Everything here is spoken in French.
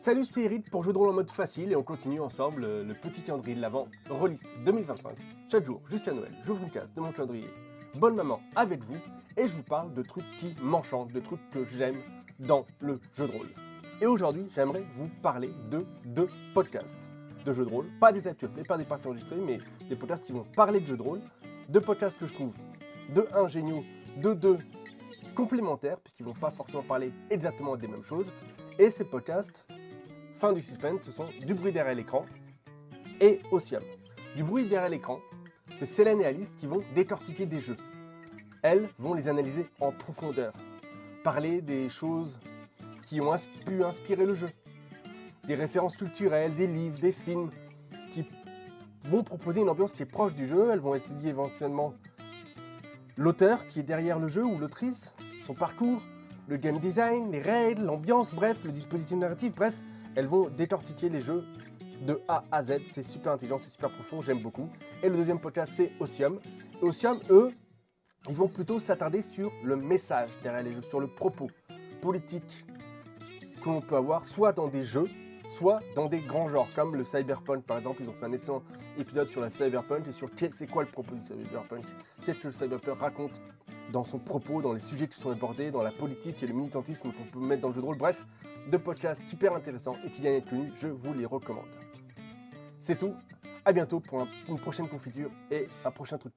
Salut, c'est Eric pour Jeux de rôle en mode facile et on continue ensemble le petit calendrier de l'Avent Rollist 2025. Chaque jour, jusqu'à Noël, j'ouvre une case de mon calendrier Bonne Maman avec vous et je vous parle de trucs qui m'enchantent, de trucs que j'aime dans le jeu de rôle. Et aujourd'hui, j'aimerais vous parler de deux podcasts de jeux de rôle, pas des actuels, pas des parties enregistrées, mais des podcasts qui vont parler de jeux de rôle. Deux podcasts que je trouve de un géniaux, de deux complémentaires, puisqu'ils ne vont pas forcément parler exactement des mêmes choses. Et ces podcasts, fin du suspense, ce sont Du bruit derrière l'écran et Ossium. Du bruit derrière l'écran, c'est Célène et Alice qui vont décortiquer des jeux. Elles vont les analyser en profondeur, parler des choses qui ont pu inspirer le jeu, des références culturelles, des livres, des films, qui vont proposer une ambiance qui est proche du jeu. Elles vont étudier éventuellement l'auteur qui est derrière le jeu ou l'autrice, son parcours, le game design, les règles, l'ambiance, bref, le dispositif narratif, bref. Elles vont décortiquer les jeux de A à Z. C'est super intelligent, c'est super profond, j'aime beaucoup. Et le deuxième podcast, c'est Ossium. Et Ossium, eux, ils vont plutôt s'attarder sur le message derrière les jeux, sur le propos politique que l'on peut avoir, soit dans des jeux, soit dans des grands genres, comme le cyberpunk par exemple. Ils ont fait un excellent épisode sur la cyberpunk et sur c'est quoi le propos du cyberpunk, qu'est-ce que le cyberpunk raconte dans son propos, dans les sujets qui sont abordés, dans la politique et le militantisme qu'on peut mettre dans le jeu de rôle. Bref, deux podcasts super intéressants et qui viennent d'être connus, je vous les recommande. C'est tout, à bientôt pour une prochaine confiture et un prochain truc cool.